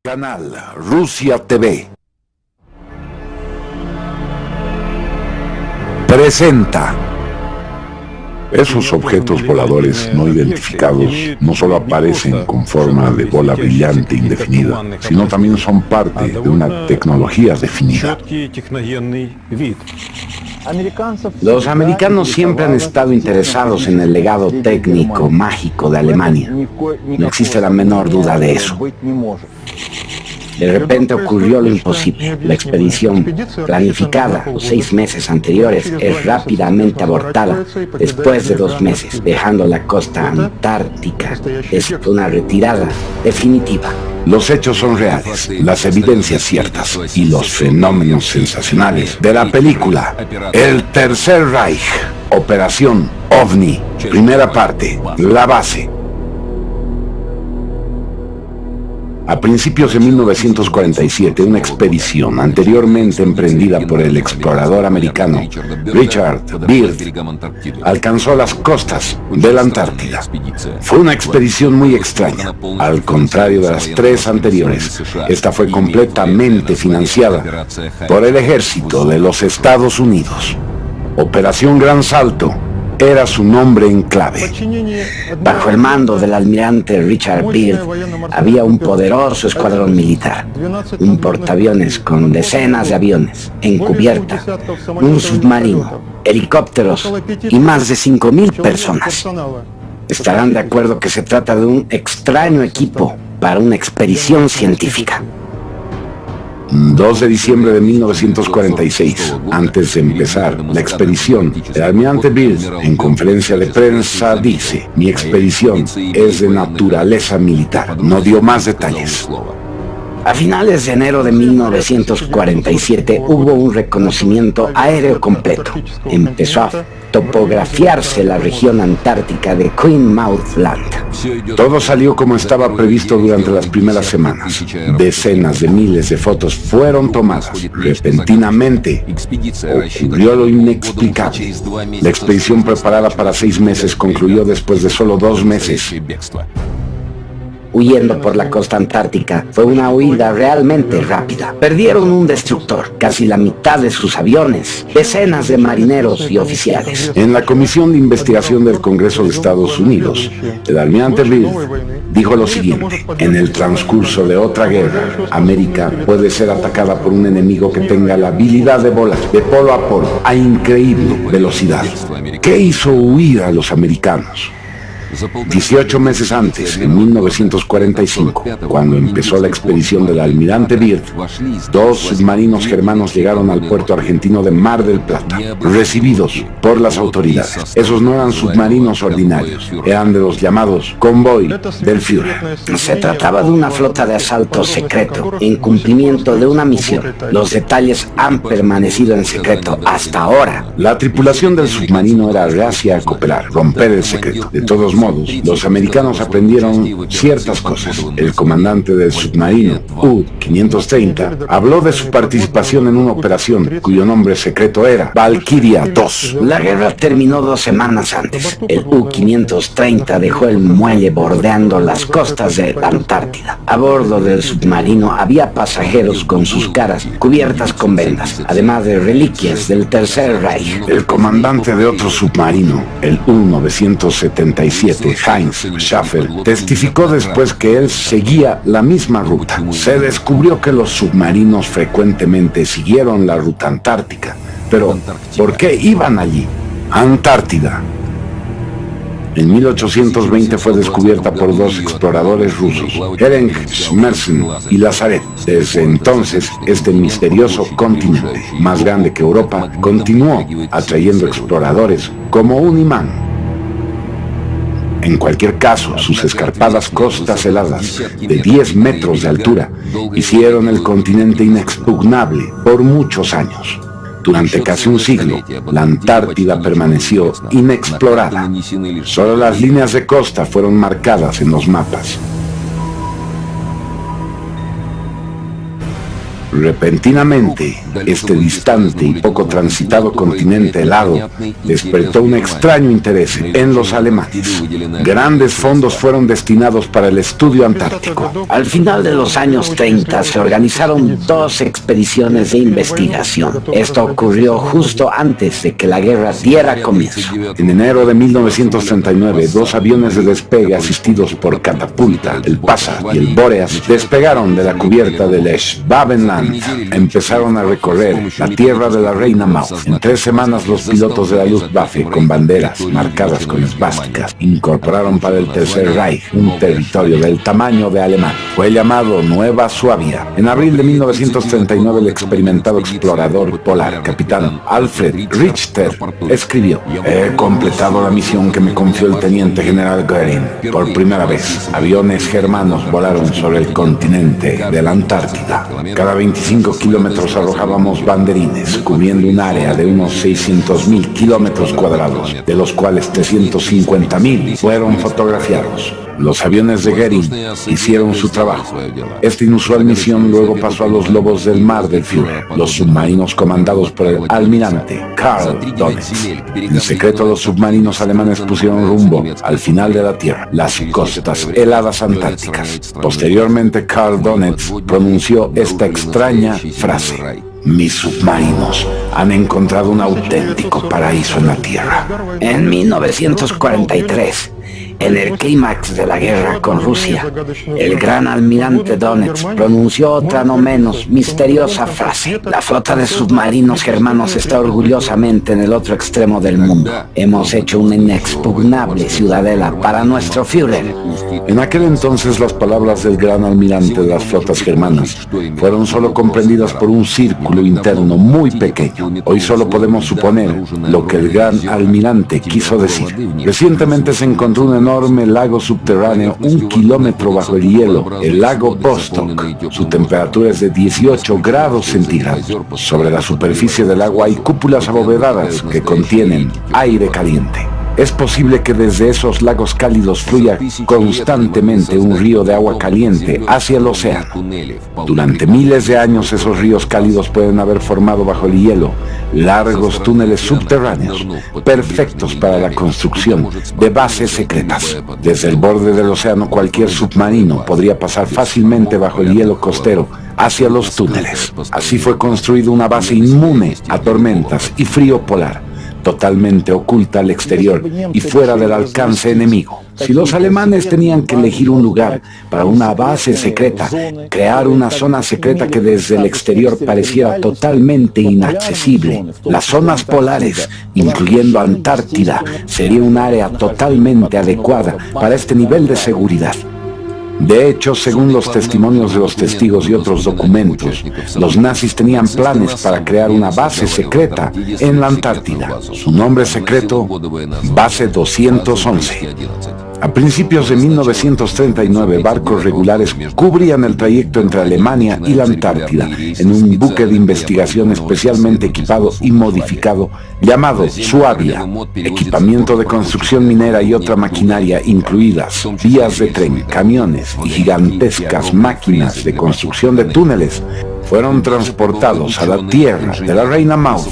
Canal Rusia TV presenta. Esos objetos voladores no identificados no solo aparecen con forma de bola brillante indefinida, sino también son parte de una tecnología definida. Los americanos siempre han estado interesados en el legado técnico mágico de Alemania. No existe la menor duda de eso. De repente ocurrió lo imposible. La expedición, planificada los 6 meses anteriores, es rápidamente abortada después de 2 meses, dejando la costa antártica. Es una retirada definitiva. Los hechos son reales, las evidencias ciertas y los fenómenos sensacionales de la película El Tercer Reich, Operación OVNI, primera parte, la base. A principios de 1947, una expedición anteriormente emprendida por el explorador americano Richard Byrd alcanzó las costas de la Antártida. Fue una expedición muy extraña. Al contrario de las 3 anteriores, esta fue completamente financiada por el ejército de los Estados Unidos. Operación Gran Salto era su nombre en clave. Bajo el mando del almirante Richard Byrd había un poderoso escuadrón militar, un portaaviones con decenas de aviones, en cubierta, un submarino, helicópteros y más de 5.000 personas. Estarán de acuerdo que se trata de un extraño equipo para una expedición científica. 2 de diciembre de 1946, antes de empezar la expedición, el almirante Byrd, en conferencia de prensa, dice: "Mi expedición es de naturaleza militar". No dio más detalles. A finales de enero de 1947 hubo un reconocimiento aéreo completo. Empezó a topografiarse la región antártica de Queen-Mouth Land. Todo salió como estaba previsto durante las primeras semanas. Decenas de miles de fotos fueron tomadas. Repentinamente ocurrió lo inexplicable. La expedición preparada para 6 meses concluyó después de solo 2 meses. Huyendo por la costa antártica, fue una huida realmente rápida. Perdieron un destructor, casi la mitad de sus aviones, decenas de marineros y oficiales. En la Comisión de Investigación del Congreso de Estados Unidos, el almirante Byrd dijo lo siguiente: en el transcurso de otra guerra, América puede ser atacada por un enemigo que tenga la habilidad de volar de polo a polo a increíble velocidad. ¿Qué hizo huir a los americanos? 18 meses antes, en 1945, cuando empezó la expedición del almirante Byrd, 2 submarinos germanos llegaron al puerto argentino de Mar del Plata, recibidos por las autoridades. Esos no eran submarinos ordinarios, eran de los llamados convoy del Führer. Se trataba de una flota de asalto secreto, en cumplimiento de una misión. Los detalles han permanecido en secreto hasta ahora. La tripulación del submarino era reacia a cooperar, romper el secreto. De todos modos, los americanos aprendieron ciertas cosas. El comandante del submarino, U-530, habló de su participación en una operación cuyo nombre secreto era Valkyria II. La guerra terminó 2 semanas antes. El U-530 dejó el muelle bordeando las costas de la Antártida. A bordo del submarino había pasajeros con sus caras cubiertas con vendas, además de reliquias del Tercer Reich. El comandante de otro submarino, el U-977, Heinz Schaffer, testificó después que él seguía la misma ruta. Se descubrió que los submarinos frecuentemente siguieron la ruta antártica. Pero, ¿por qué iban allí? Antártida. En 1820 fue descubierta por 2 exploradores rusos, Ferenc Schmerzen y Lazarev. Desde entonces, este misterioso continente, más grande que Europa, continuó atrayendo exploradores como un imán. En cualquier caso, sus escarpadas costas heladas, de 10 metros de altura, hicieron el continente inexpugnable por muchos años. Durante casi un siglo, la Antártida permaneció inexplorada. Solo las líneas de costa fueron marcadas en los mapas. Repentinamente, este distante y poco transitado continente helado despertó un extraño interés en los alemanes. Grandes fondos fueron destinados para el estudio antártico. Al final de los años 30 se organizaron 2 expediciones de investigación. Esto ocurrió justo antes de que la guerra diera comienzo. En enero de 1939, 2 aviones de despegue asistidos por catapulta, el Passat y el Boreas, despegaron de la cubierta del Schwabenland. Empezaron a recorrer la tierra de la Reina Maud. En 3 semanas los pilotos de la Luftwaffe, con banderas marcadas con esvásticas, incorporaron para el Tercer Reich un territorio del tamaño de Alemania. Fue llamado Nueva Suabia. En abril de 1939 el experimentado explorador polar, capitán Alfred Richter, escribió: he completado la misión que me confió el teniente general Göring. Por primera vez, aviones germanos volaron sobre el continente de la Antártida. Cada 25 kilómetros arrojábamos banderines, cubriendo un área de unos 600.000 kilómetros cuadrados, de los cuales 350.000 fueron fotografiados. Los aviones de Göring hicieron su trabajo. Esta inusual misión luego pasó a los lobos del mar del Führer, los submarinos comandados por el almirante Karl Donitz. En secreto, los submarinos alemanes pusieron rumbo al final de la Tierra, las costas heladas antárticas. Posteriormente, Karl Donitz pronunció esta extraña frase: mis submarinos han encontrado un auténtico paraíso en la Tierra. En 1943, en el clímax de la guerra con Rusia, el gran almirante Donitz pronunció otra no menos misteriosa frase: la flota de submarinos germanos está orgullosamente en el otro extremo del mundo. Hemos hecho una inexpugnable ciudadela para nuestro Führer. En aquel entonces las palabras del gran almirante de las flotas germanas fueron solo comprendidas por un círculo interno muy pequeño. Hoy solo podemos suponer lo que el gran almirante quiso decir. Recientemente se encontró un enorme lago subterráneo 1 kilómetro bajo el hielo, el lago Vostok. Su temperatura es de 18 grados centígrados. Sobre la superficie del agua hay cúpulas abovedadas que contienen aire caliente. Es posible que desde esos lagos cálidos fluya constantemente un río de agua caliente hacia el océano. Durante miles de años esos ríos cálidos pueden haber formado bajo el hielo largos túneles subterráneos, perfectos para la construcción de bases secretas. Desde el borde del océano cualquier submarino podría pasar fácilmente bajo el hielo costero hacia los túneles. Así fue construida una base inmune a tormentas y frío polar, totalmente oculta al exterior y fuera del alcance enemigo. Si los alemanes tenían que elegir un lugar para una base secreta, crear una zona secreta que desde el exterior pareciera totalmente inaccesible, las zonas polares, incluyendo Antártida, sería un área totalmente adecuada para este nivel de seguridad. De hecho, según los testimonios de los testigos y otros documentos, los nazis tenían planes para crear una base secreta en la Antártida. Su nombre secreto, Base 211. A principios de 1939, barcos regulares cubrían el trayecto entre Alemania y la Antártida en un buque de investigación especialmente equipado y modificado llamado Suabia. Equipamiento de construcción minera y otra maquinaria incluidas, vías de tren, camiones y gigantescas máquinas de construcción de túneles fueron transportados a la tierra de la Reina Maud.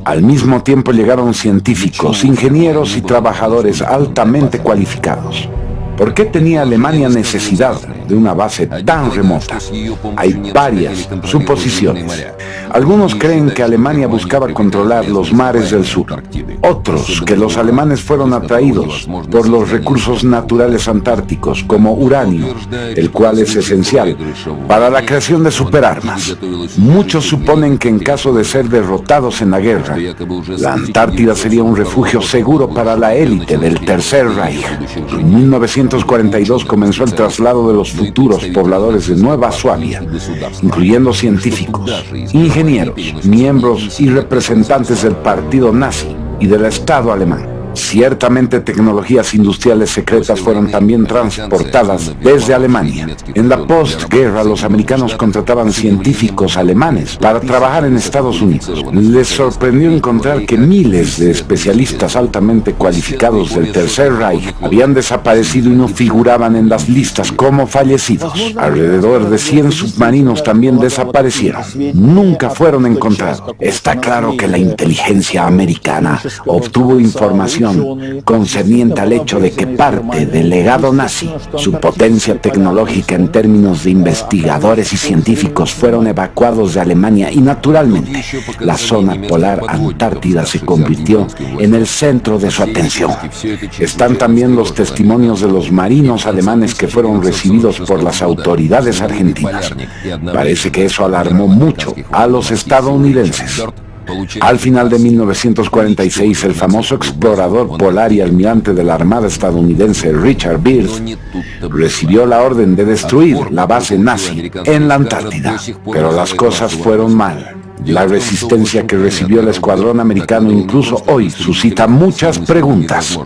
Al mismo tiempo llegaron científicos, ingenieros y trabajadores altamente cualificados. ¿Por qué tenía Alemania necesidad de una base tan remota? Hay varias suposiciones. Algunos creen que Alemania buscaba controlar los mares del sur. Otros que los alemanes fueron atraídos por los recursos naturales antárticos como uranio, el cual es esencial para la creación de superarmas. Muchos suponen que en caso de ser derrotados en la guerra, la Antártida sería un refugio seguro para la élite del Tercer Reich. En 1942 comenzó el traslado de los futuros pobladores de Nueva Suabia, incluyendo científicos, ingenieros, miembros y representantes del partido nazi y del Estado alemán. Ciertamente tecnologías industriales secretas fueron también transportadas desde Alemania. En la postguerra los americanos contrataban científicos alemanes para trabajar en Estados Unidos. Les sorprendió encontrar que miles de especialistas altamente cualificados del Tercer Reich habían desaparecido y no figuraban en las listas como fallecidos. Alrededor de 100 submarinos también desaparecieron. Nunca fueron encontrados. Está claro que la inteligencia americana obtuvo información concerniente al hecho de que parte del legado nazi, su potencia tecnológica en términos de investigadores y científicos, fueron evacuados de Alemania y naturalmente la zona polar antártida se convirtió en el centro de su atención. Están también los testimonios de los marinos alemanes que fueron recibidos por las autoridades argentinas. Parece que eso alarmó mucho a los estadounidenses. Al final de 1946, el famoso explorador polar y almirante de la Armada estadounidense Richard Byrd recibió la orden de destruir la base nazi en la Antártida. Pero las cosas fueron mal. La resistencia que recibió el escuadrón americano incluso hoy suscita muchas preguntas.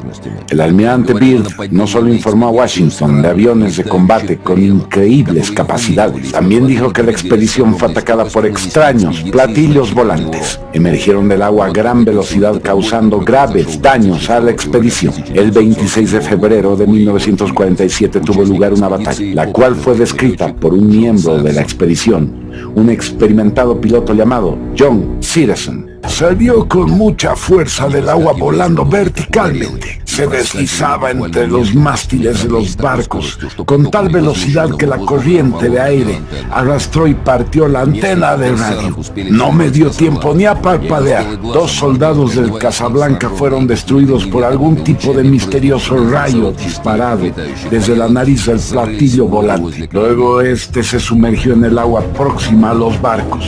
El almirante Byrd no solo informó a Washington de aviones de combate con increíbles capacidades, también dijo que la expedición fue atacada por extraños platillos volantes. Emergieron del agua a gran velocidad causando graves daños a la expedición. El 26 de febrero de 1947 tuvo lugar una batalla, la cual fue descrita por un miembro de la expedición, un experimentado piloto llamado John Sitterson. Salió con mucha fuerza del agua volando verticalmente. Se deslizaba entre los mástiles de los barcos con tal velocidad que la corriente de aire arrastró y partió la antena de radio. No me dio tiempo ni a parpadear. 2 soldados del Casablanca fueron destruidos por algún tipo de misterioso rayo disparado desde la nariz del platillo volante. Luego este se sumergió en el agua próxima a los barcos.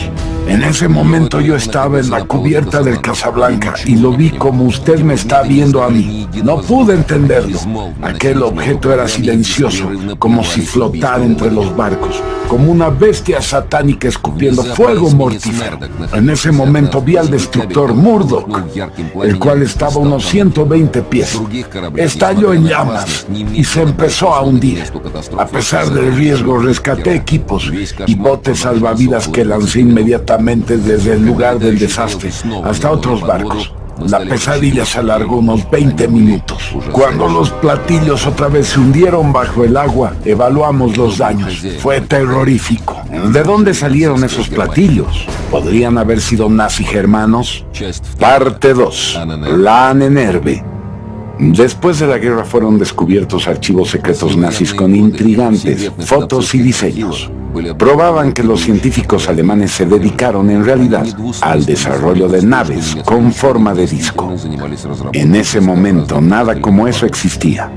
En ese momento yo estaba en la cubierta del Casablanca y lo vi como usted me está viendo a mí. No pude entenderlo. Aquel objeto era silencioso, como si flotara entre los barcos, como una bestia satánica escupiendo fuego mortífero. En ese momento vi al destructor Murdoch, el cual estaba a unos 120 pies. Estalló en llamas y se empezó a hundir. A pesar del riesgo, rescaté equipos y botes salvavidas que lancé inmediatamente desde el lugar del desastre hasta otros barcos. La pesadilla se alargó unos 20 minutos. Cuando los platillos otra vez se hundieron bajo el agua, evaluamos los daños. Fue terrorífico. ¿De dónde salieron esos platillos? ¿Podrían haber sido nazi-germanos? Parte 2. La Ahnenerbe. Después de la guerra fueron descubiertos archivos secretos nazis con intrigantes fotos y diseños. Probaban que los científicos alemanes se dedicaron en realidad al desarrollo de naves con forma de disco. En ese momento nada como eso existía.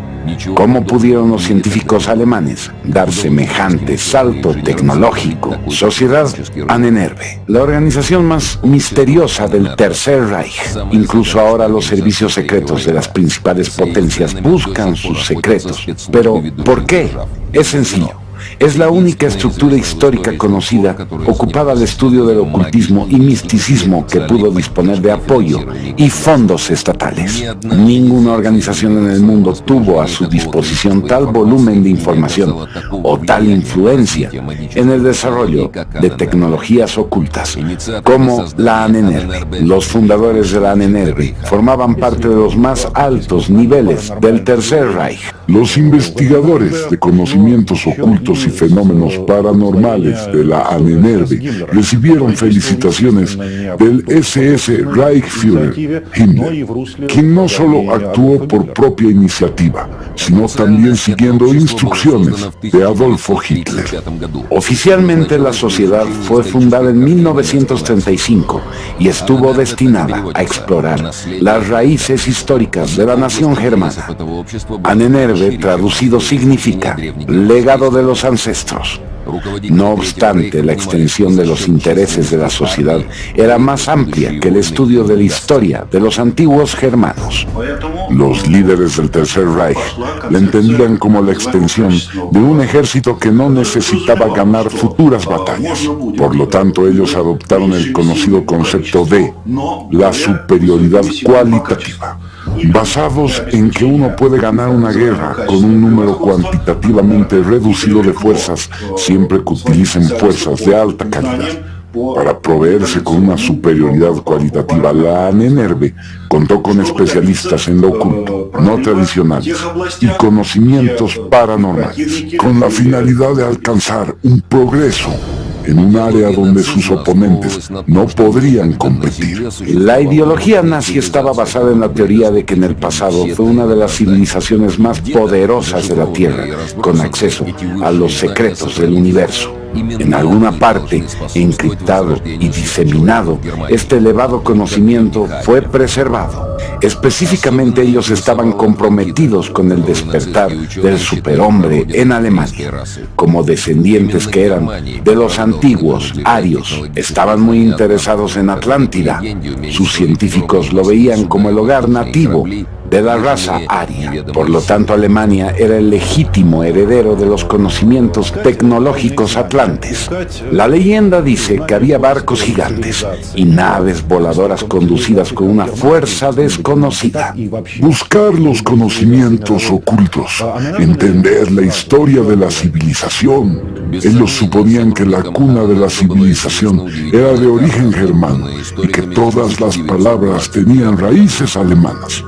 ¿Cómo pudieron los científicos alemanes dar semejante salto tecnológico? Sociedad Ahnenerbe, la organización más misteriosa del Tercer Reich. Incluso ahora los servicios secretos de las principales potencias buscan sus secretos. Pero, ¿por qué? Es sencillo. Es la única estructura histórica conocida ocupada al estudio del ocultismo y misticismo que pudo disponer de apoyo y fondos estatales. Ninguna organización en el mundo tuvo a su disposición tal volumen de información o tal influencia en el desarrollo de tecnologías ocultas como la Ahnenerbe. Los fundadores de la Ahnenerbe formaban parte de los más altos niveles del Tercer Reich. Los investigadores de conocimientos ocultos y fenómenos paranormales de la Ahnenerbe recibieron felicitaciones del SS Reichsführer Himmler, quien no solo actuó por propia iniciativa, sino también siguiendo instrucciones de Adolfo Hitler. Oficialmente la sociedad fue fundada en 1935 y estuvo destinada a explorar las raíces históricas de la nación germana. Ahnenerbe, traducido, significa legado de los ancestros. No obstante, la extensión de los intereses de la sociedad era más amplia que el estudio de la historia de los antiguos germanos. Los líderes del Tercer Reich la entendían como la extensión de un ejército que no necesitaba ganar futuras batallas. Por lo tanto, ellos adoptaron el conocido concepto de la superioridad cualitativa. basados en que uno puede ganar una guerra con un número cuantitativamente reducido de fuerzas siempre que utilicen fuerzas de alta calidad. Para proveerse con una superioridad cualitativa, la Ahnenerbe contó con especialistas en lo oculto, no tradicionales, y conocimientos paranormales, con la finalidad de alcanzar un progreso en un área donde sus oponentes no podrían competir. La ideología nazi estaba basada en la teoría de que en el pasado fue una de las civilizaciones más poderosas de la Tierra, con acceso a los secretos del universo. En alguna parte, encriptado y diseminado, este elevado conocimiento fue preservado. Específicamente ellos estaban comprometidos con el despertar del superhombre en Alemania. Como descendientes que eran de los antiguos arios, estaban muy interesados en Atlántida. Sus científicos lo veían como el hogar nativo de la raza aria. Por lo tanto, Alemania era el legítimo heredero de los conocimientos tecnológicos atlantes. La leyenda dice que había barcos gigantes y naves voladoras conducidas con una fuerza desconocida. Buscar los conocimientos ocultos, entender la historia de la civilización. Ellos suponían que la cuna de la civilización era de origen germano y que todas las palabras tenían raíces alemanas.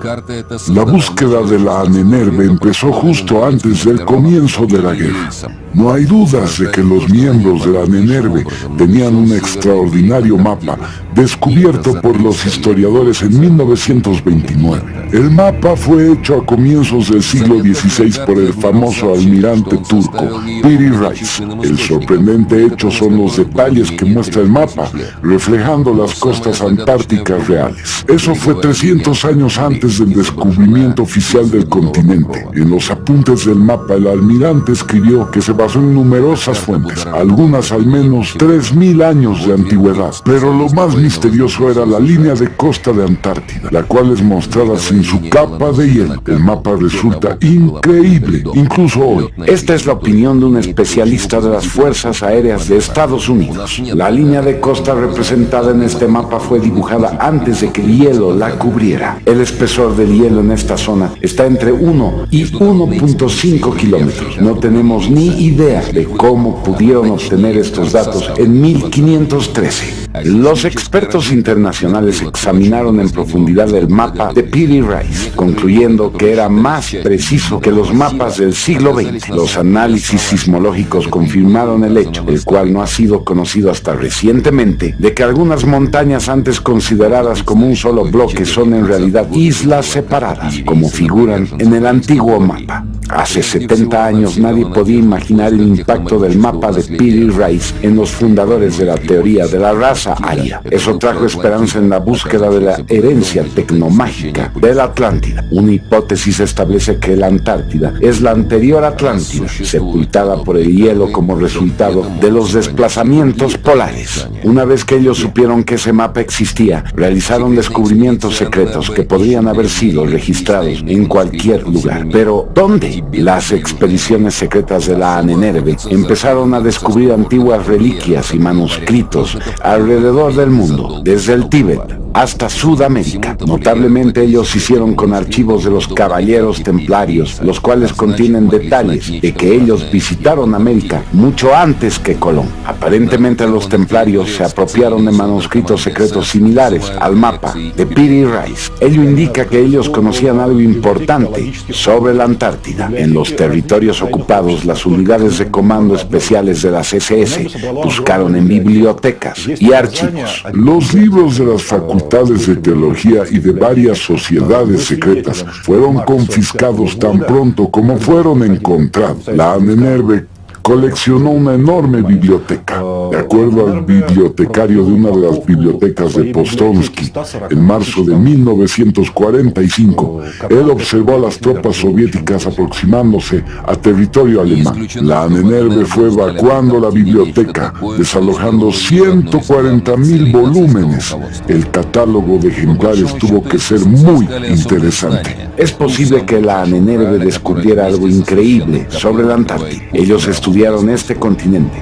La búsqueda de la Ahnenerbe empezó justo antes del comienzo de la guerra. No hay dudas de que los miembros de la Ahnenerbe tenían un extraordinario mapa descubierto por los historiadores en 1929. El mapa fue hecho a comienzos del siglo XVI por el famoso almirante turco Piri Reis. El sorprendente hecho son los detalles que muestra el mapa, reflejando las costas antárticas reales. Eso fue 300 años antes del descubrimiento oficial del continente. En los apuntes del mapa, el almirante escribió que se basó en numerosas fuentes, algunas al menos 3000 años de antigüedad. Pero lo más misterioso era la línea de costa de Antártida, la cual es mostrada sin su capa de hielo. El mapa resulta increíble, incluso hoy. Esta es la opinión de un especialista de las Fuerzas Aéreas de Estados Unidos. La línea de costa representada en este mapa fue dibujada antes de que el hielo la cubriera. El espesor del hielo en esta zona está entre 1 y 1.5 kilómetros. No tenemos ni idea de cómo pudieron obtener estos datos en 1513. Los expertos internacionales examinaron en profundidad el mapa de Piri Reis, concluyendo que era más preciso que los mapas del siglo XX. Los análisis sismológicos confirmaron el hecho, el cual no ha sido conocido hasta recientemente, de que algunas montañas antes consideradas como un solo bloque son en realidad islas separadas, como figuran en el antiguo mapa. Hace 70 años nadie podía imaginar el impacto del mapa de Piri Reis en los fundadores de la teoría de la raza aria. Eso trajo esperanza en la búsqueda de la herencia tecnomágica de la Atlántida. Una hipótesis establece que la Antártida es la anterior Atlántida, sepultada por el hielo como resultado de los desplazamientos polares. Una vez que ellos supieron que ese mapa existía, realizaron descubrimientos secretos que podrían haber sido registrados en cualquier lugar. Pero, ¿dónde? Las expediciones secretas de la Ahnenerbe empezaron a descubrir antiguas reliquias y manuscritos alrededor del mundo, desde el Tíbet hasta Sudamérica. Notablemente ellos hicieron con archivos de los caballeros templarios, los cuales contienen detalles de que ellos visitaron América mucho antes que Colón. Aparentemente los templarios se apropiaron de manuscritos secretos similares al mapa de Piri Reis. Ello indica que ellos conocían algo importante sobre la Antártida. En los territorios ocupados, las unidades de comando especiales de las SS buscaron en bibliotecas y archivos. Los libros de las facultades de teología y de varias sociedades secretas fueron confiscados tan pronto como fueron encontrados. La Ahnenerbe coleccionó una enorme biblioteca. De acuerdo al bibliotecario de una de las bibliotecas de Postomsky, en marzo de 1945, él observó a las tropas soviéticas aproximándose a territorio alemán. La Ahnenerbe fue evacuando la biblioteca, desalojando 140.000 volúmenes. El catálogo de ejemplares tuvo que ser muy interesante. Es posible que la Ahnenerbe descubriera algo increíble sobre la Antártida. Ellos estudiaron este continente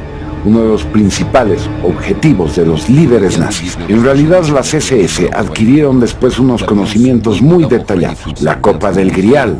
uno de los principales objetivos de los líderes nazis. En realidad las SS adquirieron después unos conocimientos muy detallados. La Copa del Grial,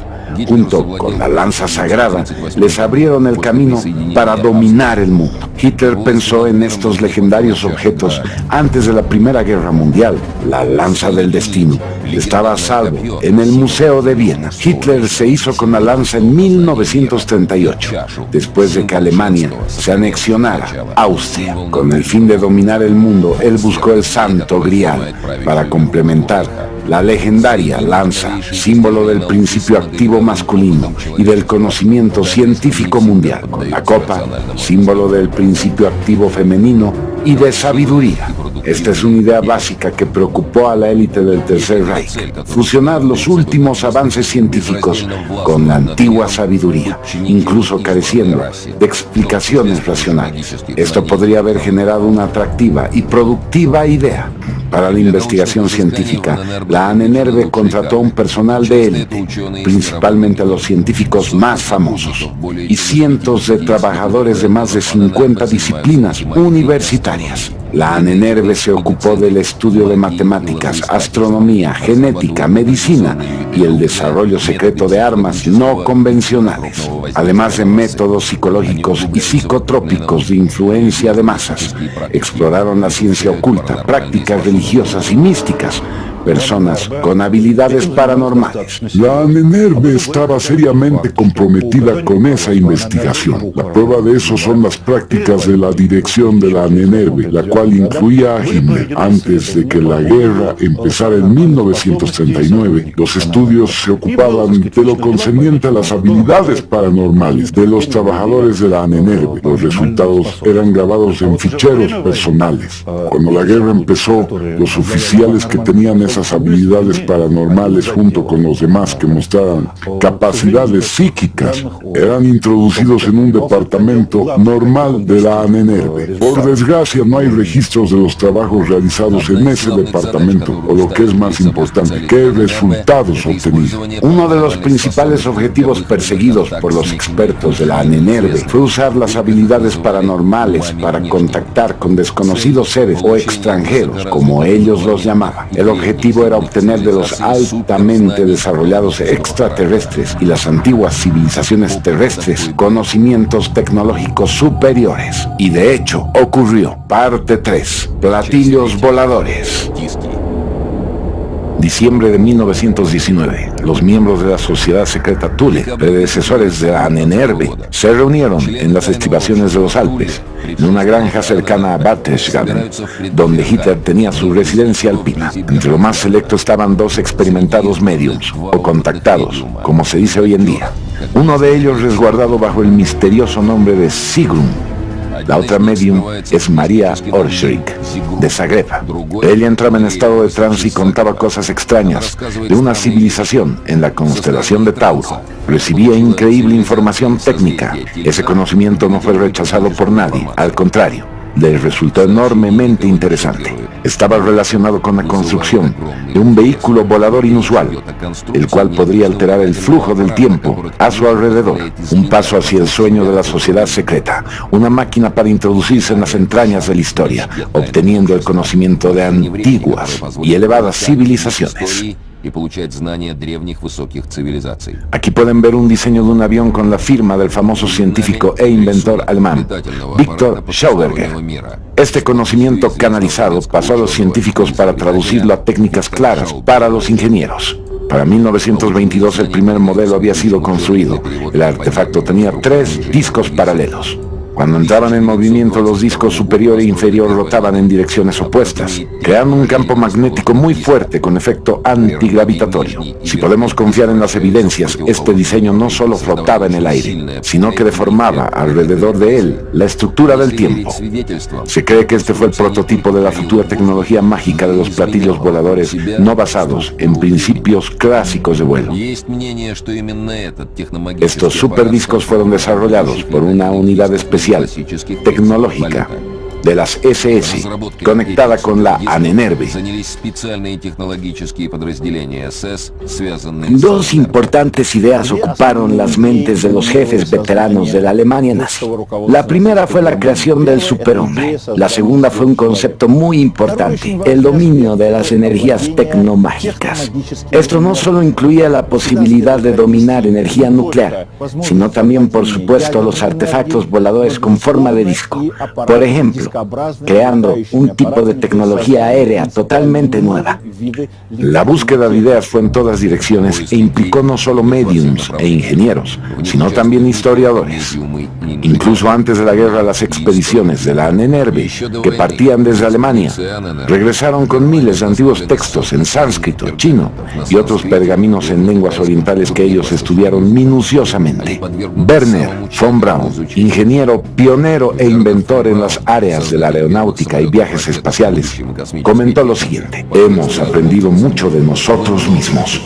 junto con la lanza sagrada, les abrieron el camino para dominar el mundo. Hitler pensó en estos legendarios objetos antes de la Primera Guerra Mundial. La lanza del destino estaba a salvo en el Museo de Viena. Hitler se hizo con la lanza en 1938, después de que Alemania se anexionara a Austria. Con el fin de dominar el mundo, él buscó el Santo Grial para complementar la legendaria lanza, símbolo del principio activo masculino y del conocimiento científico mundial, con la copa, símbolo del principio activo femenino y de sabiduría. Esta es una idea básica que preocupó a la élite del Tercer Reich: fusionar los últimos avances científicos con la antigua sabiduría, incluso careciendo de explicaciones racionales. Esto podría haber generado una atractiva y productiva idea. Para la investigación científica, la Ahnenerbe contrató un personal de élite, principalmente a los científicos más famosos, y cientos de trabajadores de más de 50 disciplinas universitarias. La Ahnenerbe se ocupó del estudio de matemáticas, astronomía, genética, medicina y el desarrollo secreto de armas no convencionales, además de métodos psicológicos y psicotrópicos de influencia de masas. Exploraron la ciencia oculta, prácticas religiosas y místicas, personas con habilidades paranormales. La Ahnenerbe estaba seriamente comprometida con esa investigación. La prueba de eso son las prácticas de la dirección de la Ahnenerbe, la cual incluía a Himmler. Antes de que la guerra empezara en 1939, los estudios se ocupaban de lo concerniente a las habilidades paranormales de los trabajadores de la Ahnenerbe. Los resultados eran grabados en ficheros personales. Cuando la guerra empezó, los oficiales que tenían esas habilidades paranormales, junto con los demás que mostraran capacidades psíquicas, eran introducidos en un departamento normal de la Ahnenerbe. Por desgracia, no hay registros de los trabajos realizados en ese departamento, o lo que es más importante, qué resultados obtenidos. Uno de los principales objetivos perseguidos por los expertos de la Ahnenerbe fue usar las habilidades paranormales para contactar con desconocidos seres o extranjeros, como ellos los llamaban. El objetivo era obtener de los altamente desarrollados extraterrestres y las antiguas civilizaciones terrestres conocimientos tecnológicos superiores. Y de hecho, ocurrió. Parte 3. Platillos voladores. Diciembre de 1919, los miembros de la sociedad secreta Thule, predecesores de la Ahnenerbe, se reunieron en las estribaciones de los Alpes, en una granja cercana a Berchtesgaden, donde Hitler tenía su residencia alpina. Entre lo más selecto estaban dos experimentados mediums, o contactados, como se dice hoy en día. Uno de ellos resguardado bajo el misterioso nombre de Sigrun. La otra medium es María Orschrik, de Zagreb. Ella entraba en estado de trance y contaba cosas extrañas de una civilización en la constelación de Tauro. Recibía increíble información técnica. Ese conocimiento no fue rechazado por nadie, al contrario, les resultó enormemente interesante. Estaba relacionado con la construcción de un vehículo volador inusual, el cual podría alterar el flujo del tiempo a su alrededor. Un paso hacia el sueño de la sociedad secreta, una máquina para introducirse en las entrañas de la historia, obteniendo el conocimiento de antiguas y elevadas civilizaciones. Aquí pueden ver un diseño de un avión con la firma del famoso científico e inventor alemán, Victor Schauberger. Este conocimiento canalizado pasó a los científicos para traducirlo a técnicas claras para los ingenieros. Para 1922 el primer modelo había sido construido. El artefacto tenía 3 discos paralelos. Cuando entraban en movimiento, los discos superior e inferior rotaban en direcciones opuestas, creando un campo magnético muy fuerte con efecto antigravitatorio. Si podemos confiar en las evidencias, este diseño no solo flotaba en el aire, sino que deformaba alrededor de él la estructura del tiempo. Se cree que este fue el prototipo de la futura tecnología mágica de los platillos voladores no basados en principios clásicos de vuelo. Estos superdiscos fueron desarrollados por una unidad especial tecnológica de las SS, conectada con la Ahnenerbe. Dos importantes ideas ocuparon las mentes de los jefes veteranos de la Alemania nazi. La primera fue la creación del superhombre. La segunda fue un concepto muy importante, el dominio de las energías tecnomágicas. Esto no solo incluía la posibilidad de dominar energía nuclear, sino también, por supuesto, los artefactos voladores con forma de disco. Por ejemplo, creando un tipo de tecnología aérea totalmente nueva. La búsqueda de ideas fue en todas direcciones e implicó no solo médiums e ingenieros, sino también historiadores. Incluso antes de la guerra, las expediciones de la Ahnenerbe, que partían desde Alemania, regresaron con miles de antiguos textos en sánscrito, chino y otros pergaminos en lenguas orientales que ellos estudiaron minuciosamente. Werner von Braun, ingeniero pionero e inventor en las áreas de la aeronáutica y viajes espaciales, comentó lo siguiente: hemos aprendido mucho de nosotros mismos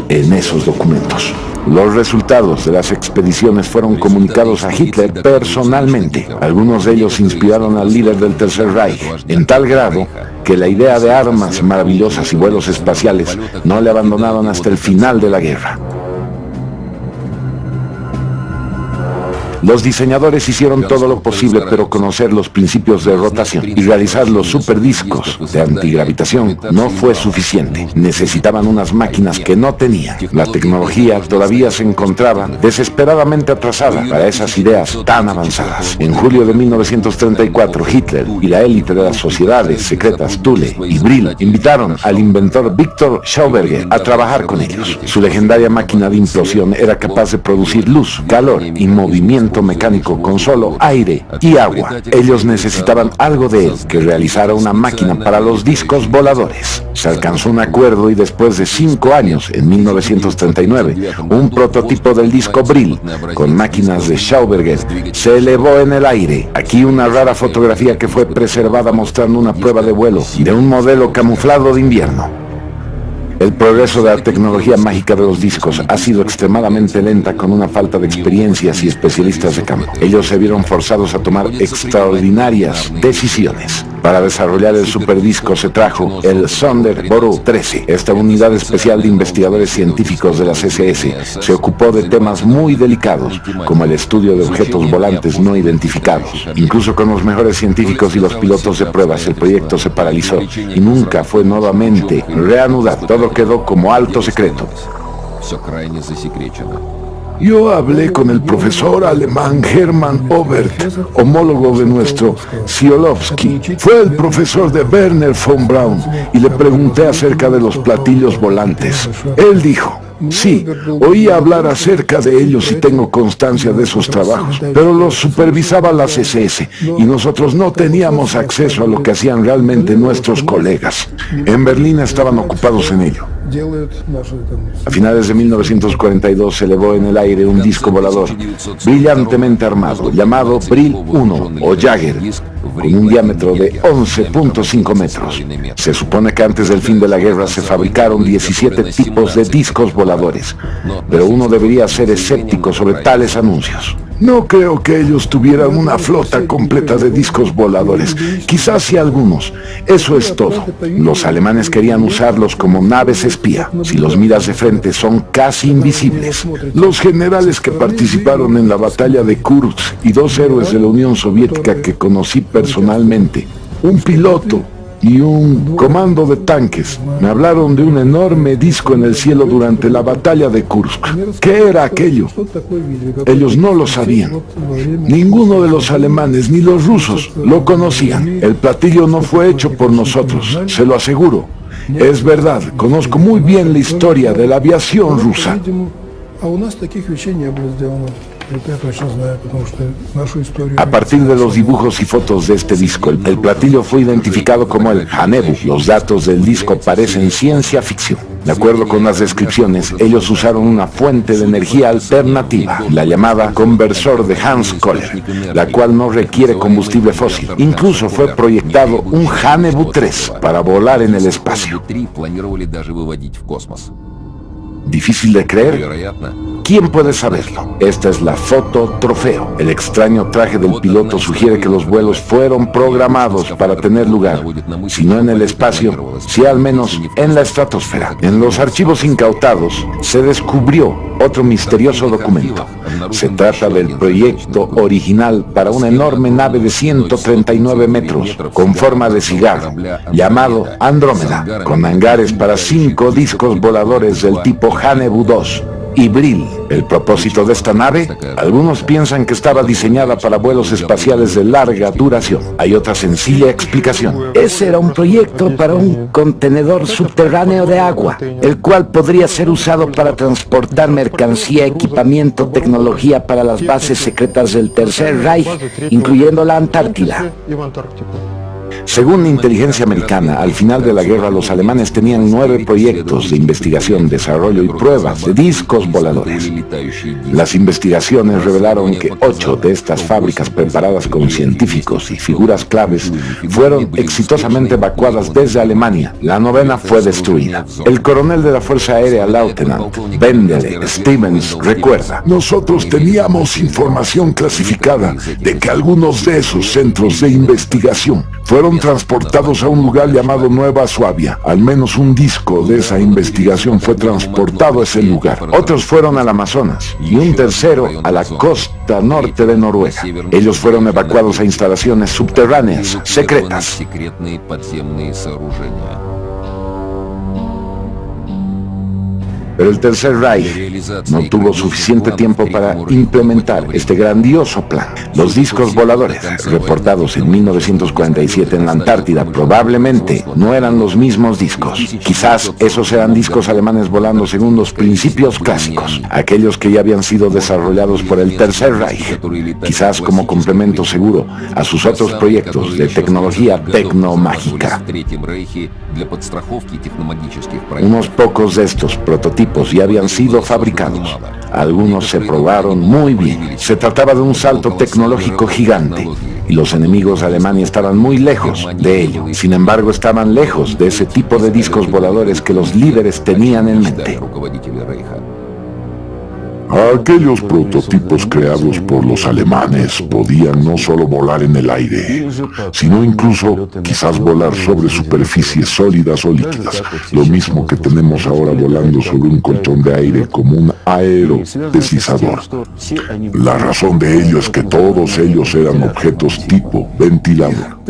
en esos documentos. Los resultados de las expediciones fueron comunicados a Hitler personalmente. Algunos de ellos inspiraron al líder del Tercer Reich, en tal grado que la idea de armas maravillosas y vuelos espaciales no le abandonaron hasta el final de la guerra. Los diseñadores hicieron todo lo posible, pero conocer los principios de rotación y realizar los superdiscos de antigravitación no fue suficiente. Necesitaban unas máquinas que no tenían. La tecnología todavía se encontraba desesperadamente atrasada para esas ideas tan avanzadas. En julio de 1934, Hitler y la élite de las sociedades secretas Thule y Brill invitaron al inventor Victor Schauberger a trabajar con ellos. Su legendaria máquina de implosión era capaz de producir luz, calor y movimiento mecánico con solo aire y agua. Ellos necesitaban algo de él que realizara una máquina para los discos voladores. Se alcanzó un acuerdo y después de 5 años, en 1939, un prototipo del disco Brill con máquinas de Schauberger se elevó en el aire. Aquí una rara fotografía que fue preservada mostrando una prueba de vuelo de un modelo camuflado de invierno. El progreso de la tecnología mágica de los discos ha sido extremadamente lenta con una falta de experiencias y especialistas de campo. Ellos se vieron forzados a tomar extraordinarias decisiones. Para desarrollar el superdisco se trajo el Sonderbohrer 13. Esta unidad especial de investigadores científicos de las SS se ocupó de temas muy delicados, como el estudio de objetos volantes no identificados. Incluso con los mejores científicos y los pilotos de pruebas, el proyecto se paralizó y nunca fue nuevamente reanudado. Todo quedó como alto secreto. Yo hablé con el profesor alemán Hermann Obert, homólogo de nuestro Siolovsky. Fue el profesor de Werner von Braun y le pregunté acerca de los platillos volantes. Él dijo: sí, oí hablar acerca de ellos y tengo constancia de esos trabajos, pero los supervisaba las SS y nosotros no teníamos acceso a lo que hacían realmente nuestros colegas. En Berlín estaban ocupados en ello. A finales de 1942 se elevó en el aire un disco volador brillantemente armado llamado Brill 1 o Jaeger, con un diámetro de 11.5 metros. Se supone que antes del fin de la guerra se fabricaron 17 tipos de discos voladores, pero uno debería ser escéptico sobre tales anuncios. No creo que ellos tuvieran una flota completa de discos voladores, quizás sí algunos. Eso es todo. Los alemanes querían usarlos como naves espía. Si los miras de frente son casi invisibles. Los generales que participaron en la batalla de Kursk y 2 héroes de la Unión Soviética que conocí personalmente, un piloto y un comando de tanques, me hablaron de un enorme disco en el cielo durante la batalla de Kursk. ¿Qué era aquello? Ellos no lo sabían. Ninguno de los alemanes ni los rusos lo conocían. El platillo no fue hecho por nosotros, se lo aseguro. Es verdad, conozco muy bien la historia de la aviación rusa. A partir de los dibujos y fotos de este disco, el platillo fue identificado como el Hanebu. Los datos del disco parecen ciencia ficción. De acuerdo con las descripciones, ellos usaron una fuente de energía alternativa, la llamada conversor de Hans Kohler, la cual no requiere combustible fósil. Incluso fue proyectado un Hanebu 3 para volar en el espacio. ¿Difícil de creer? ¿quién puede saberlo? Esta es la foto trofeo. El extraño traje del piloto sugiere que los vuelos fueron programados para tener lugar, si no en el espacio, sí al menos en la estratosfera. En los archivos incautados se descubrió otro misterioso documento. Se trata del proyecto original para una enorme nave de 139 metros, con forma de cigarro, llamado Andrómeda, con hangares para 5 discos voladores del tipo Hanebu 2 y Brill. ¿El propósito de esta nave? Algunos piensan que estaba diseñada para vuelos espaciales de larga duración. Hay otra sencilla explicación. Ese era un proyecto para un contenedor subterráneo de agua, el cual podría ser usado para transportar mercancía, equipamiento, tecnología para las bases secretas del Tercer Reich, incluyendo la Antártida. Según la inteligencia americana, al final de la guerra los alemanes tenían 9 proyectos de investigación, desarrollo y pruebas de discos voladores. Las investigaciones revelaron que 8 de estas fábricas preparadas con científicos y figuras claves fueron exitosamente evacuadas desde Alemania. La 9ª fue destruida. El coronel de la Fuerza Aérea, Lieutenant Wendell Stevens, recuerda: nosotros teníamos información clasificada de que algunos de esos centros de investigación fueron transportados a un lugar llamado Nueva Suabia. Al menos un disco de esa investigación fue transportado a ese lugar. Otros fueron al Amazonas y un tercero a la costa norte de Noruega. Ellos fueron evacuados a instalaciones subterráneas secretas. Pero el Tercer Reich no tuvo suficiente tiempo para implementar este grandioso plan. Los discos voladores, reportados en 1947 en la Antártida, probablemente no eran los mismos discos. Quizás esos eran discos alemanes volando según los principios clásicos, aquellos que ya habían sido desarrollados por el Tercer Reich, quizás como complemento seguro a sus otros proyectos de tecnología tecnomágica. Unos pocos de estos prototipos ya habían sido fabricados. Algunos se probaron muy bien. Se trataba de un salto tecnológico gigante y los enemigos de Alemania estaban muy lejos de ello. Sin embargo, estaban lejos de ese tipo de discos voladores que los líderes tenían en mente. Aquellos prototipos creados por los alemanes podían no solo volar en el aire, sino incluso quizás volar sobre superficies sólidas o líquidas, lo mismo que tenemos ahora volando sobre un colchón de aire como un aerodeslizador. La razón de ello es que todos ellos eran objetos tipo ventilador.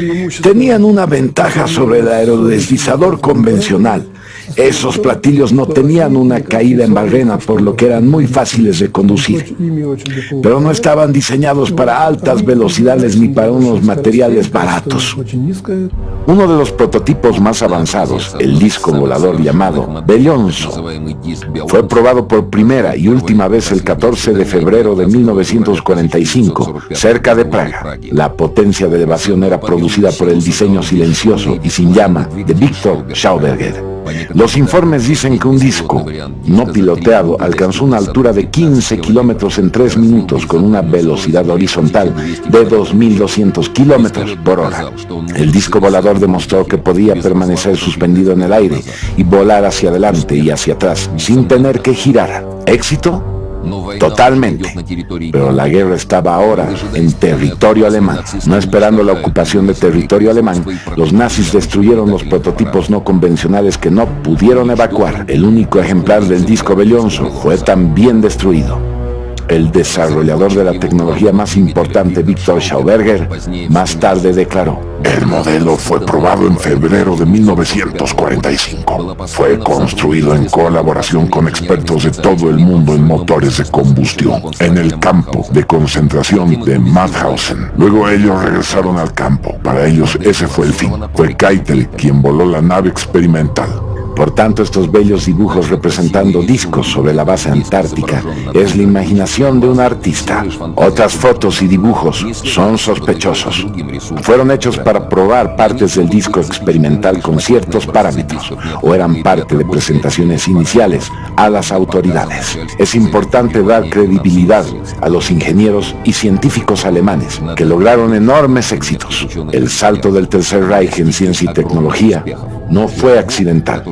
Tenían una ventaja sobre el aerodeslizador convencional. Esos platillos no tenían una caída en barrena, por lo que eran muy fáciles de conducir. Pero no estaban diseñados para altas velocidades ni para unos materiales baratos. Uno de los prototipos más avanzados, el disco volador llamado Bellonzo, fue probado por primera y última vez el 14 de febrero de 1945, cerca de Praga. La potencia de elevación era producida por el diseño silencioso y sin llama de Victor Schauberger. Los informes dicen que un disco no piloteado alcanzó una altura de 15 kilómetros en 3 minutos con una velocidad horizontal de 2.200 kilómetros por hora. El disco volador demostró que podía permanecer suspendido en el aire y volar hacia adelante y hacia atrás sin tener que girar. ¿Éxito? Totalmente. Pero la guerra estaba ahora en territorio alemán. No esperando la ocupación de territorio alemán, los nazis destruyeron los prototipos no convencionales que no pudieron evacuar. El único ejemplar del disco Bellonzo fue también destruido. El desarrollador de la tecnología más importante, Victor Schauberger, más tarde declaró: el modelo fue probado en febrero de 1945. Fue construido en colaboración con expertos de todo el mundo en motores de combustión, en el campo de concentración de Mauthausen. Luego ellos regresaron al campo. Para ellos ese fue el fin. Fue Keitel quien voló la nave experimental. Por tanto, estos bellos dibujos representando discos sobre la base antártica es la imaginación de un artista. Otras fotos y dibujos son sospechosos. Fueron hechos para probar partes del disco experimental con ciertos parámetros, o eran parte de presentaciones iniciales a las autoridades. Es importante dar credibilidad a los ingenieros y científicos alemanes que lograron enormes éxitos. El salto del Tercer Reich en ciencia y tecnología no fue accidental.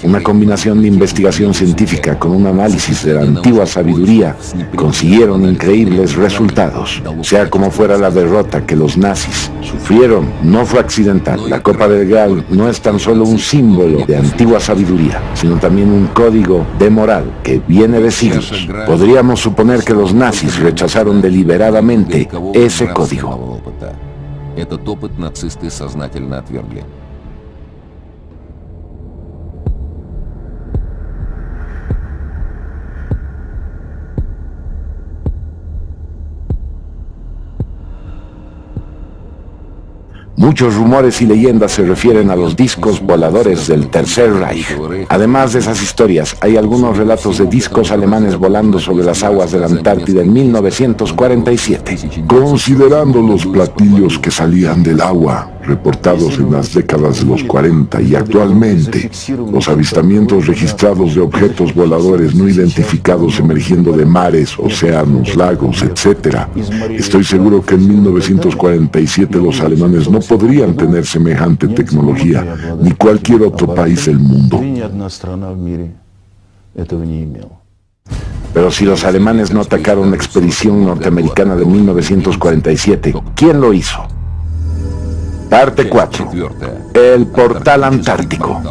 Una combinación de investigación científica con un análisis de la antigua sabiduría consiguieron increíbles resultados. Sea como fuera, la derrota que los nazis sufrieron no fue accidental. La Copa del Graal no es tan solo un símbolo de antigua sabiduría, sino también un código de moral que viene de siglos. Podríamos suponer que los nazis rechazaron deliberadamente ese código. Этот опыт нацисты сознательно отвергли. Muchos rumores y leyendas se refieren a los discos voladores del Tercer Reich. Además de esas historias, hay algunos relatos de discos alemanes volando sobre las aguas de la Antártida en 1947. Considerando los platillos que salían del agua, reportados en las décadas de los 40 y actualmente, los avistamientos registrados de objetos voladores no identificados emergiendo de mares, océanos, lagos, etc., estoy seguro que en 1947 los alemanes no podrían tener semejante tecnología, ni cualquier otro país del mundo. Pero si los alemanes no atacaron la expedición norteamericana de 1947, ¿quién lo hizo? Parte 4. El portal antártico.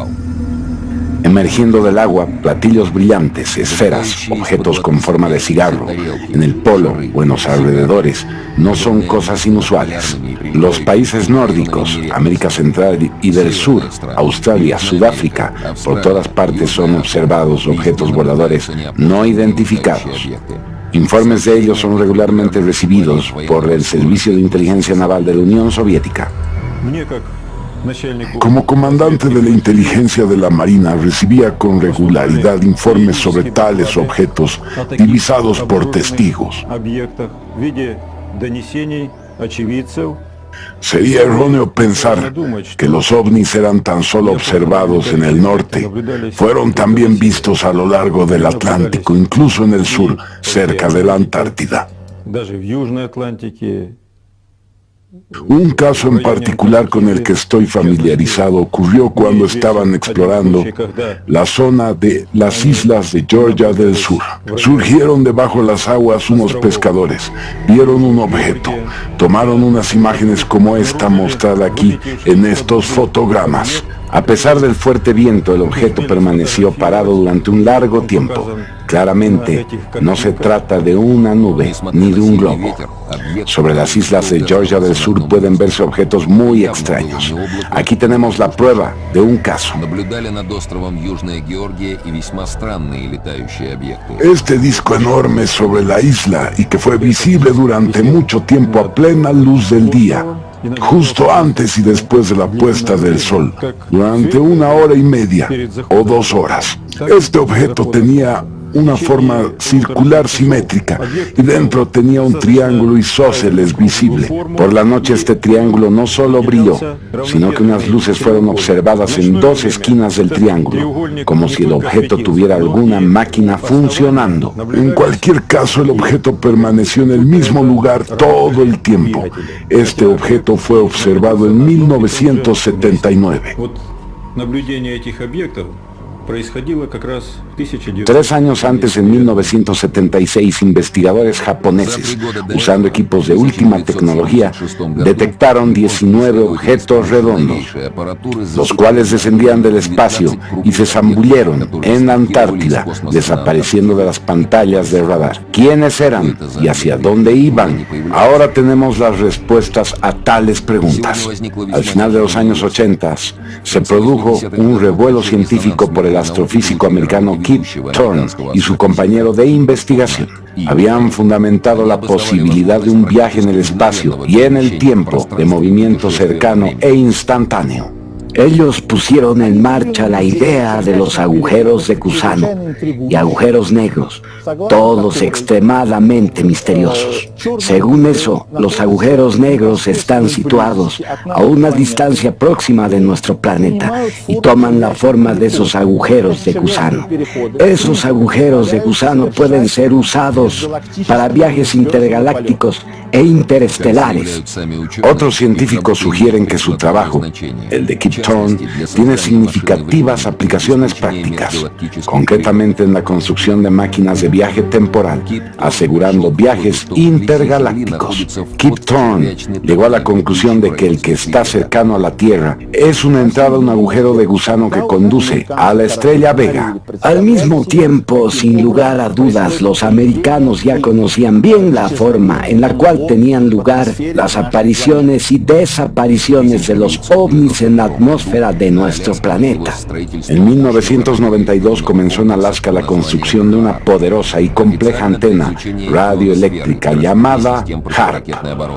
Emergiendo del agua, platillos brillantes, esferas, objetos con forma de cigarro, en el polo o en los alrededores, no son cosas inusuales. Los países nórdicos, América Central y del Sur, Australia, Sudáfrica, por todas partes son observados objetos voladores no identificados. Informes de ellos son regularmente recibidos por el Servicio de Inteligencia Naval de la Unión Soviética. Como comandante de la inteligencia de la Marina, recibía con regularidad informes sobre tales objetos divisados por testigos. Sería erróneo pensar que los ovnis eran tan solo observados en el norte. Fueron también vistos a lo largo del Atlántico, incluso en el sur, cerca de la Antártida. Un caso en particular con el que estoy familiarizado ocurrió cuando estaban explorando la zona de las islas de Georgia del Sur. Surgieron debajo de las aguas unos pescadores, vieron un objeto, tomaron unas imágenes como esta mostrada aquí en estos fotogramas. A pesar del fuerte viento, el objeto permaneció parado durante un largo tiempo. Claramente, no se trata de una nube ni de un globo. Sobre las islas de Georgia del Sur pueden verse objetos muy extraños. Aquí tenemos la prueba de un caso. Este disco enorme sobre la isla y que fue visible durante mucho tiempo a plena luz del día, justo antes y después de la puesta del sol, durante 1 hora y media o 2 horas. Este objeto tenía una forma circular simétrica y dentro tenía un triángulo isósceles visible. Por la noche este triángulo no solo brilló, sino que unas luces fueron observadas en 2 esquinas del triángulo, como si el objeto tuviera alguna máquina funcionando. En cualquier caso, el objeto permaneció en el mismo lugar todo el tiempo. Este objeto fue observado en 1979. 3 años antes, en 1976, investigadores japoneses, usando equipos de última tecnología, detectaron 19 objetos redondos, los cuales descendían del espacio y se zambulleron en la Antártida, desapareciendo de las pantallas de radar. ¿Quiénes eran y hacia dónde iban? Ahora tenemos las respuestas a tales preguntas. Al final de los años 80, se produjo un revuelo científico por el astrofísico americano Kip Thorne y su compañero de investigación. Habían fundamentado la posibilidad de un viaje en el espacio y en el tiempo de movimiento cercano e instantáneo. Ellos pusieron en marcha la idea de los agujeros de gusano y agujeros negros, todos extremadamente misteriosos. Según eso, los agujeros negros están situados a una distancia próxima de nuestro planeta y toman la forma de esos agujeros de gusano. Esos agujeros de gusano pueden ser usados para viajes intergalácticos e interestelares. Otros científicos sugieren que su trabajo, el de Kip Thorne tiene significativas aplicaciones prácticas, concretamente en la construcción de máquinas de viaje temporal, asegurando viajes intergalácticos. Kip Thorne llegó a la conclusión de que el que está cercano a la Tierra es una entrada a un agujero de gusano que conduce a la estrella Vega. Al mismo tiempo, sin lugar a dudas, los americanos ya conocían bien la forma en la cual tenían lugar las apariciones y desapariciones de los ovnis en la atmósfera de nuestro planeta. En 1992 comenzó en Alaska la construcción de una poderosa y compleja antena radioeléctrica llamada HAARP.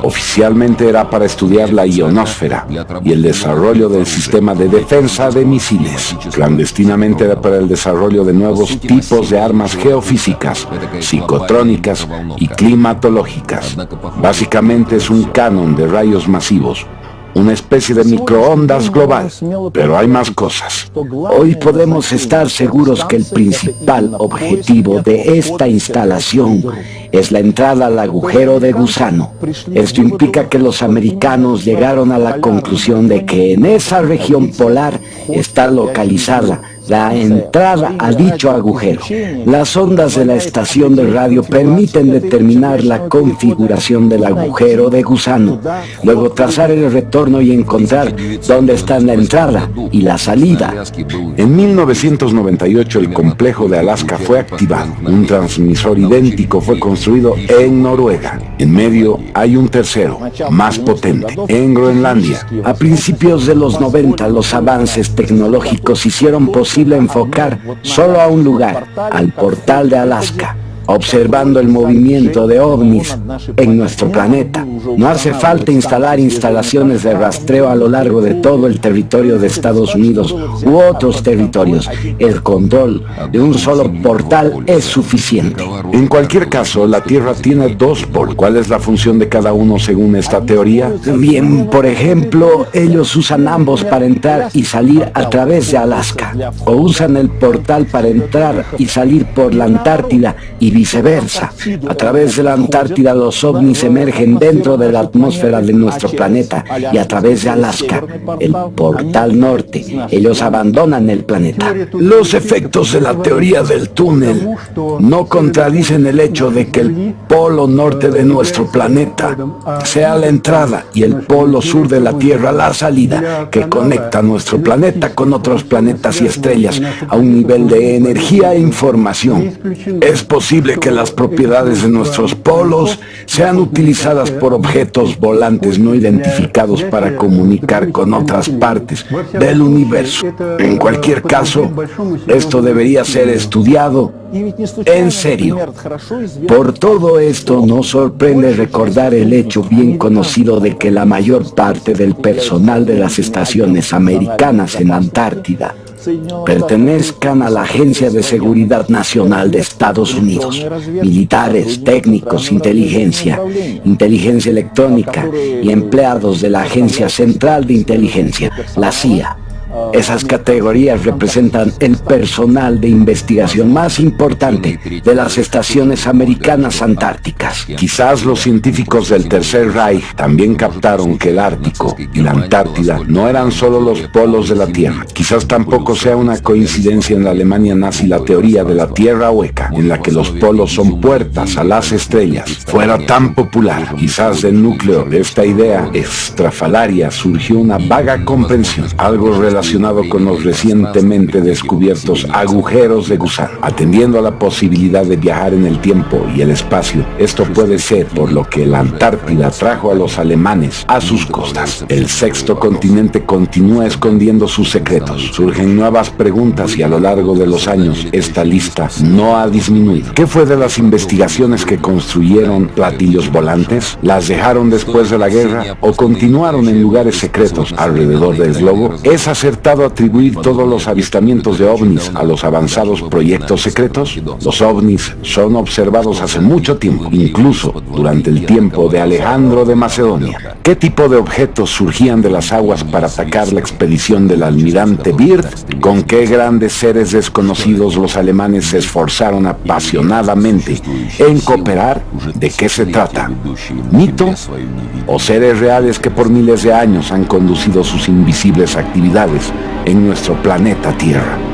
Oficialmente era para estudiar la ionosfera y el desarrollo del sistema de defensa de misiles. Clandestinamente era para el desarrollo de nuevos tipos de armas geofísicas, psicotrónicas y climatológicas. Básicamente es un canon de rayos masivos, una especie de microondas global, pero hay más cosas. Hoy podemos estar seguros que el principal objetivo de esta instalación es la entrada al agujero de gusano. Esto implica que los americanos llegaron a la conclusión de que en esa región polar está localizada la entrada a dicho agujero. Las ondas de la estación de radio permiten determinar la configuración del agujero de gusano, luego trazar el retorno y encontrar dónde están la entrada y la salida. En 1998 el complejo de Alaska fue activado. Un transmisor idéntico fue construido en Noruega. En medio hay un tercero, más potente, en Groenlandia. A principios de los 90, los avances tecnológicos hicieron posible enfocar solo a un lugar, al portal de Alaska, observando el movimiento de ovnis en nuestro planeta. No hace falta instalar instalaciones de rastreo a lo largo de todo el territorio de Estados Unidos u otros territorios. El control de un solo portal es suficiente. En cualquier caso, la Tierra tiene dos polos. ¿Cuál es la función de cada uno según esta teoría? Bien, por ejemplo, ellos usan ambos para entrar y salir a través de Alaska, o usan el portal para entrar y salir por la Antártida y viceversa. A través de la Antártida los ovnis emergen dentro de la atmósfera de nuestro planeta, y a través de Alaska, el portal norte, ellos abandonan el planeta. Los efectos de la teoría del túnel no contradicen el hecho de que el polo norte de nuestro planeta sea la entrada y el polo sur de la Tierra la salida, que conecta nuestro planeta con otros planetas y estrellas a un nivel de energía e información. Es posible que las propiedades de nuestros polos sean utilizadas por objetos volantes no identificados para comunicar con otras partes del universo. En cualquier caso, esto debería ser estudiado en serio. Por todo esto, nos sorprende recordar el hecho bien conocido de que la mayor parte del personal de las estaciones americanas en Antártida pertenezcan a la Agencia de Seguridad Nacional de Estados Unidos. Militares, técnicos, inteligencia electrónica y empleados de la Agencia Central de Inteligencia, la CIA. Esas categorías representan el personal de investigación más importante de las estaciones americanas antárticas. Quizás los científicos del Tercer Reich también captaron que el Ártico y la Antártida no eran solo los polos de la Tierra. Quizás tampoco sea una coincidencia en la Alemania nazi la teoría de la Tierra hueca, en la que los polos son puertas a las estrellas. Fuera tan popular, quizás del núcleo de esta idea estrafalaria surgió una vaga comprensión, algo relacionado con los recientemente descubiertos agujeros de gusano. Atendiendo a la posibilidad de viajar en el tiempo y el espacio, esto puede ser por lo que la Antártida trajo a los alemanes a sus costas. El sexto continente continúa escondiendo sus secretos. Surgen nuevas preguntas y a lo largo de los años esta lista no ha disminuido. ¿Qué fue de las investigaciones que construyeron platillos volantes? ¿Las dejaron después de la guerra o continuaron en lugares secretos alrededor del globo? Es acertado intentado atribuir todos los avistamientos de ovnis a los avanzados proyectos secretos? Los ovnis son observados hace mucho tiempo, incluso durante el tiempo de Alejandro de Macedonia. ¿Qué tipo de objetos surgían de las aguas para atacar la expedición del almirante Byrd? ¿Con qué grandes seres desconocidos los alemanes se esforzaron apasionadamente en cooperar? ¿De qué se trata? ¿Mito? ¿O seres reales que por miles de años han conducido sus invisibles actividades en nuestro planeta Tierra?